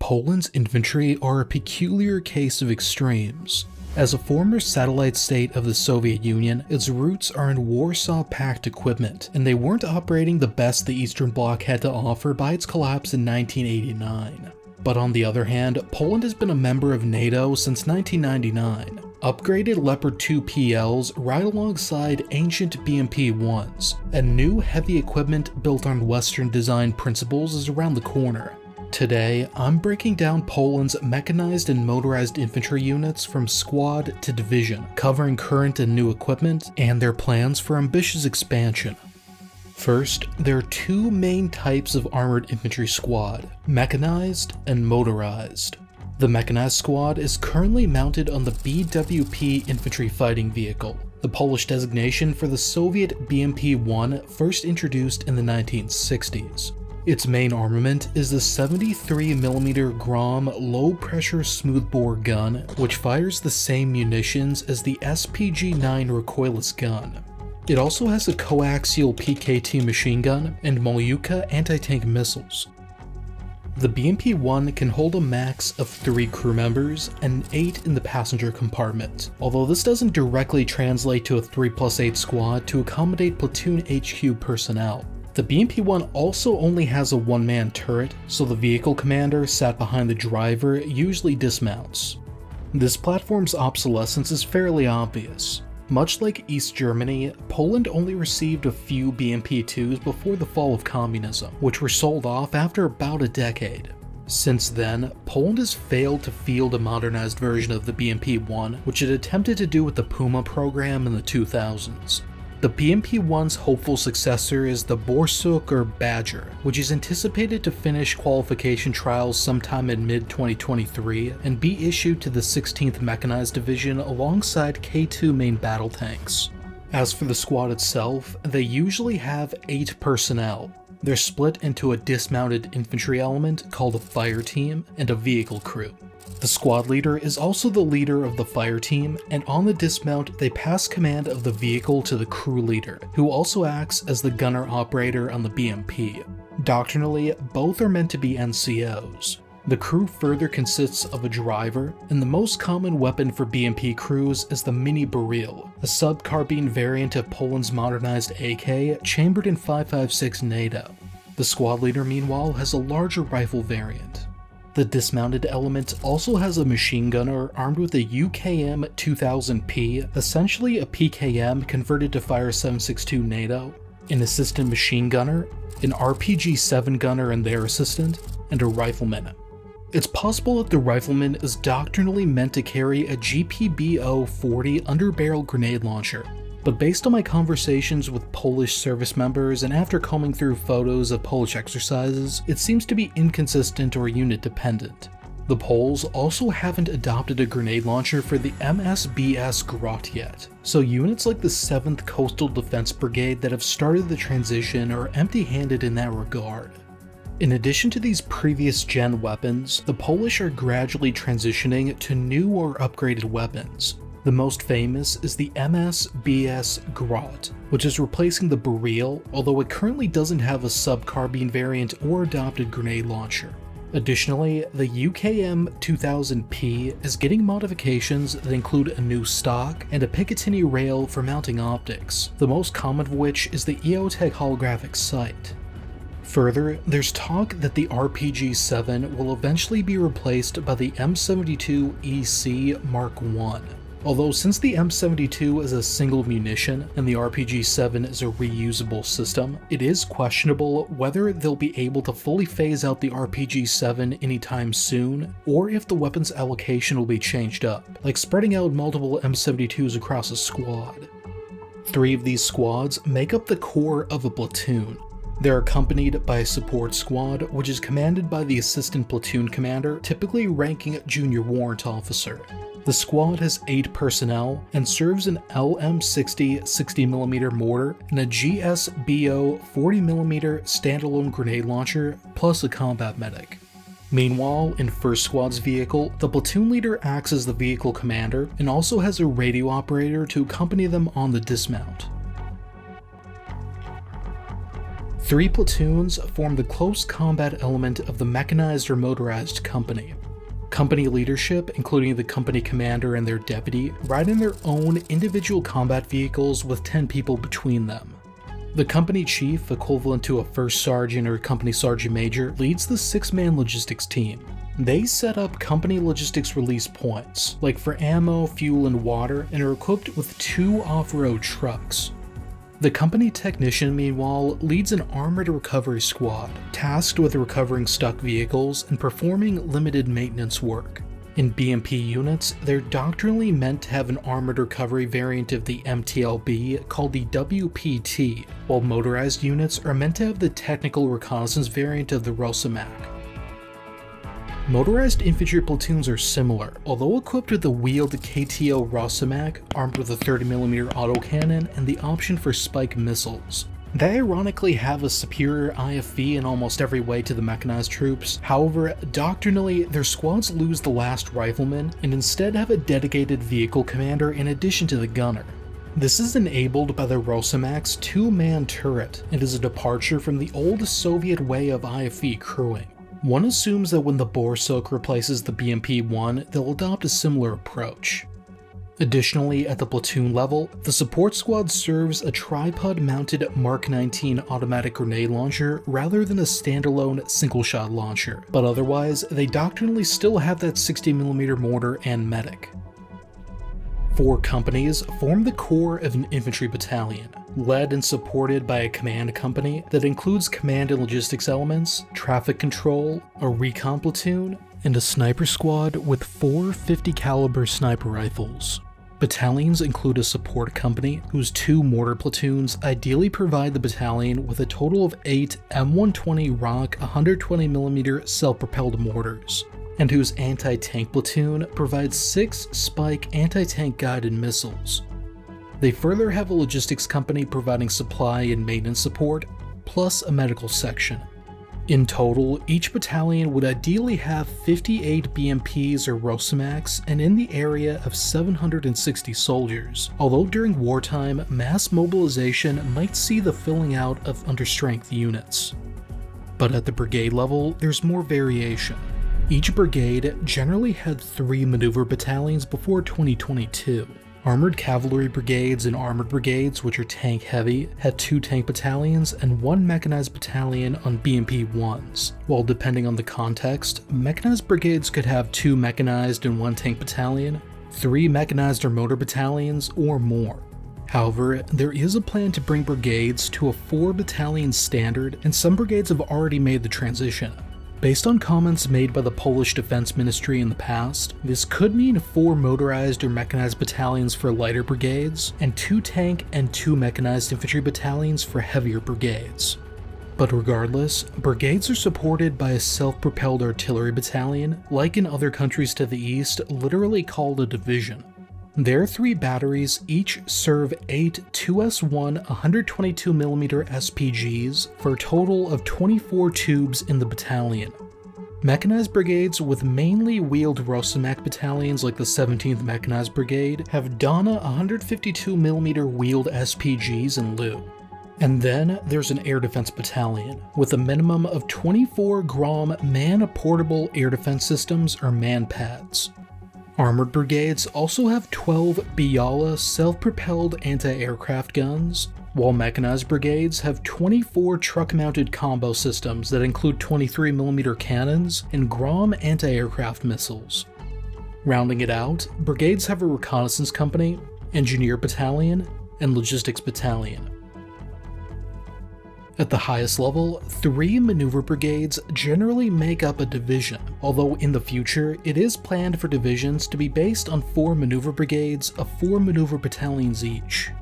Poland's infantry are a peculiar case of extremes. As a former satellite state of the Soviet Union, its roots are in Warsaw Pact equipment, and they weren't operating the best the Eastern Bloc had to offer by its collapse in 1989. But on the other hand, Poland has been a member of NATO since 1999. Upgraded Leopard 2 PLs ride alongside ancient BMP-1s, and new heavy equipment built on Western design principles is around the corner. Today, I'm breaking down Poland's mechanized and motorized infantry units from squad to division, covering current and new equipment, and their plans for ambitious expansion. First, there are two main types of armored infantry squad, mechanized and motorized. The mechanized squad is currently mounted on the BWP infantry fighting vehicle, the Polish designation for the Soviet BMP-1 first introduced in the 1960s. Its main armament is the 73mm Grom low-pressure smoothbore gun, which fires the same munitions as the SPG-9 recoilless gun. It also has a coaxial PKT machine gun and Molyuka anti-tank missiles. The BMP-1 can hold a max of 3 crew members and 8 in the passenger compartment, although this doesn't directly translate to a 3+8 squad to accommodate platoon HQ personnel. The BMP-1 also only has a one-man turret, so the vehicle commander sat behind the driver usually dismounts. This platform's obsolescence is fairly obvious. Much like East Germany, Poland only received a few BMP-2s before the fall of communism, which were sold off after about a decade. Since then, Poland has failed to field a modernized version of the BMP-1, which it attempted to do with the Puma program in the 2000s. The BMP-1's hopeful successor is the Borsuk or Badger, which is anticipated to finish qualification trials sometime in mid-2023 and be issued to the 16th Mechanized Division alongside K2 main battle tanks. As for the squad itself, they usually have 8 personnel. They're split into a dismounted infantry element called a fire team and a vehicle crew. The squad leader is also the leader of the fire team, and on the dismount they pass command of the vehicle to the crew leader, who also acts as the gunner operator on the BMP. Doctrinally, both are meant to be NCOs. The crew further consists of a driver, and the most common weapon for BMP crews is the Mini Baril, a sub-carbine variant of Poland's modernized AK chambered in 5.56 NATO. The squad leader meanwhile has a larger rifle variant. The dismounted element also has a machine gunner armed with a UKM 2000P, essentially a PKM converted to fire 7.62 NATO, an assistant machine gunner, an RPG-7 gunner and their assistant, and a rifleman. It's possible that the rifleman is doctrinally meant to carry a GPBO-40 underbarrel grenade launcher, but based on my conversations with Polish service members and after combing through photos of Polish exercises, it seems to be inconsistent or unit dependent. The Poles also haven't adopted a grenade launcher for the MSBS Grot yet, so units like the 7th Coastal Defense Brigade that have started the transition are empty-handed in that regard. In addition to these previous gen weapons, the Polish are gradually transitioning to new or upgraded weapons. The most famous is the MSBS Grot, which is replacing the Baril, although it currently doesn't have a sub-carbine variant or adopted grenade launcher. Additionally, the UKM 2000P is getting modifications that include a new stock and a Picatinny rail for mounting optics, the most common of which is the EOTech holographic sight. Further, there's talk that the RPG-7 will eventually be replaced by the M72EC Mark I. Although since the M72 is a single munition and the RPG-7 is a reusable system, it is questionable whether they'll be able to fully phase out the RPG-7 anytime soon, or if the weapon's allocation will be changed up, like spreading out multiple M72s across a squad. 3 of these squads make up the core of a platoon. They're accompanied by a support squad, which is commanded by the assistant platoon commander, typically ranking junior warrant officer. The squad has 8 personnel and serves an LM60 60mm mortar and a GSBO 40mm standalone grenade launcher, plus a combat medic. Meanwhile, in First Squad's vehicle, the platoon leader acts as the vehicle commander and also has a radio operator to accompany them on the dismount. 3 platoons form the close combat element of the Mechanized or Motorized Company. Company leadership, including the company commander and their deputy, ride in their own individual combat vehicles with 10 people between them. The company chief, equivalent to a first sergeant or company sergeant major, leads the 6-man logistics team. They set up company logistics release points, like for ammo, fuel, and water, and are equipped with 2 off-road trucks. The company technician, meanwhile, leads an armored recovery squad, tasked with recovering stuck vehicles and performing limited maintenance work. In BMP units, they're doctrinally meant to have an armored recovery variant of the MTLB called the WPT, while motorized units are meant to have the technical reconnaissance variant of the ROSAMAC. Motorized infantry platoons are similar, although equipped with the wheeled KTO ROSAMAC, armed with a 30mm autocannon and the option for spike missiles. They ironically have a superior IFV in almost every way to the mechanized troops. However, doctrinally, their squads lose the last rifleman and instead have a dedicated vehicle commander in addition to the gunner. This is enabled by the ROSAMAC's 2-man turret and is a departure from the old Soviet way of IFV crewing. One assumes that when the Borsuk replaces the BMP-1, they'll adopt a similar approach. Additionally, at the platoon level, the support squad serves a tripod-mounted Mark 19 automatic grenade launcher rather than a standalone single-shot launcher, but otherwise, they doctrinally still have that 60mm mortar and medic. 4 companies form the core of an infantry battalion, led and supported by a command company that includes command and logistics elements, traffic control, a recon platoon, and a sniper squad with 4 50 caliber sniper rifles. Battalions include a support company whose 2 mortar platoons ideally provide the battalion with a total of 8 M120 Rock 120mm self-propelled mortars, and whose anti-tank platoon provides 6 Spike anti-tank guided missiles. They further have a logistics company providing supply and maintenance support, plus a medical section. In total, each battalion would ideally have 58 BMPs or ROSAMACs and in the area of 760 soldiers, although during wartime, mass mobilization might see the filling out of understrength units. But at the brigade level, there's more variation. Each brigade generally had 3 maneuver battalions before 2022. Armored cavalry brigades and armored brigades, which are tank heavy, had 2 tank battalions and 1 mechanized battalion on BMP-1s, while depending on the context, mechanized brigades could have 2 mechanized and 1 tank battalion, 3 mechanized or motor battalions, or more. However, there is a plan to bring brigades to a 4 battalion standard, and some brigades have already made the transition. Based on comments made by the Polish Defense Ministry in the past, this could mean 4 motorized or mechanized battalions for lighter brigades, and 2 tank and 2 mechanized infantry battalions for heavier brigades. But regardless, brigades are supported by a self-propelled artillery battalion, like in other countries to the east, literally called a division. Their 3 batteries each serve 8 2S1 122mm SPGs for a total of 24 tubes in the battalion. Mechanized brigades with mainly wheeled ROSAMAC battalions like the 17th Mechanized Brigade have Dana 152mm wheeled SPGs in lieu. And then there's an air defense battalion, with a minimum of 24 Grom man-portable air defense systems or MANPADs. Armored brigades also have 12 Biala self-propelled anti-aircraft guns, while mechanized brigades have 24 truck-mounted combo systems that include 23mm cannons and Grom anti-aircraft missiles. Rounding it out, brigades have a reconnaissance company, engineer battalion, and logistics battalion. At the highest level, 3 maneuver brigades generally make up a division, although in the future, it is planned for divisions to be based on 4 maneuver brigades of 4 maneuver battalions each.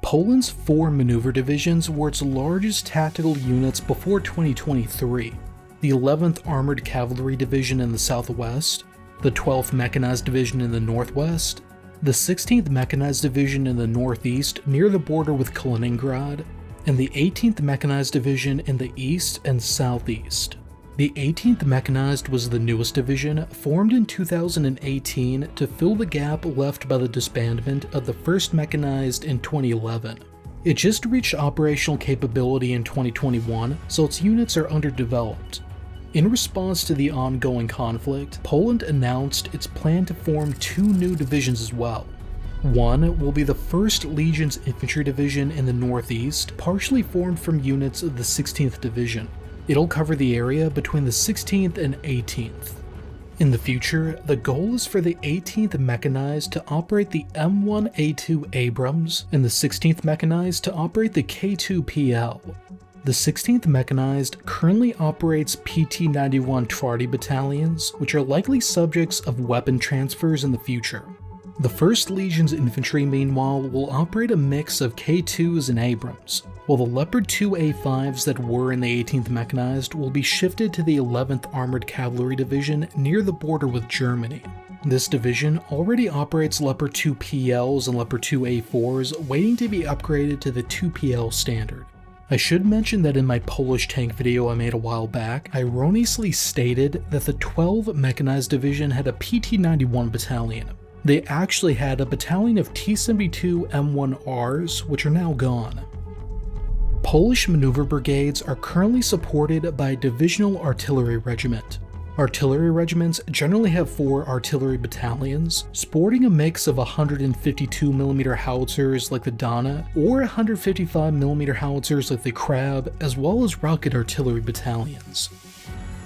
Poland's 4 maneuver divisions were its largest tactical units before 2023, the 11th Armored Cavalry Division in the southwest, the 12th Mechanized Division in the northwest, the 16th Mechanized Division in the northeast near the border with Kaliningrad, and the 18th Mechanized Division in the east and southeast. The 18th Mechanized was the newest division, formed in 2018 to fill the gap left by the disbandment of the 1st Mechanized in 2011. It just reached operational capability in 2021, so its units are underdeveloped. In response to the ongoing conflict, Poland announced its plan to form 2 new divisions as well. One will be the 1st Legion's Infantry Division in the Northeast, partially formed from units of the 16th Division. It'll cover the area between the 16th and 18th. In the future, the goal is for the 18th Mechanized to operate the M1A2 Abrams and the 16th Mechanized to operate the K2PL. The 16th Mechanized currently operates PT-91 Twardey battalions, which are likely subjects of weapon transfers in the future. The 1st Legion's Infantry, meanwhile, will operate a mix of K2s and Abrams, while the Leopard 2 A5s that were in the 18th Mechanized will be shifted to the 11th Armored Cavalry Division near the border with Germany. This division already operates Leopard 2 PLs and Leopard 2 A4s, waiting to be upgraded to the 2PL standard. I should mention that in my Polish tank video I made a while back, I erroneously stated that the 12th Mechanized Division had a PT-91 battalion. They actually had a battalion of T-72 M1Rs, which are now gone. Polish maneuver brigades are currently supported by a divisional artillery regiment. Artillery regiments generally have 4 artillery battalions, sporting a mix of 152mm howitzers like the Dana or 155mm howitzers like the Crab, as well as rocket artillery battalions.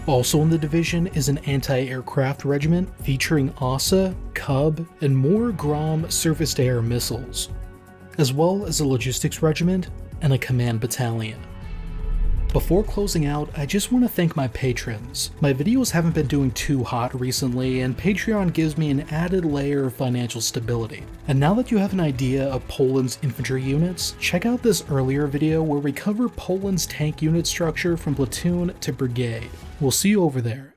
Also in the division is an anti-aircraft regiment featuring OSA, Cub, and more Grom surface-to-air missiles, as well as a logistics regiment and a command battalion. Before closing out, I just want to thank my patrons. My videos haven't been doing too hot recently, and Patreon gives me an added layer of financial stability. And now that you have an idea of Poland's infantry units, check out this earlier video where we cover Poland's tank unit structure from platoon to brigade. We'll see you over there.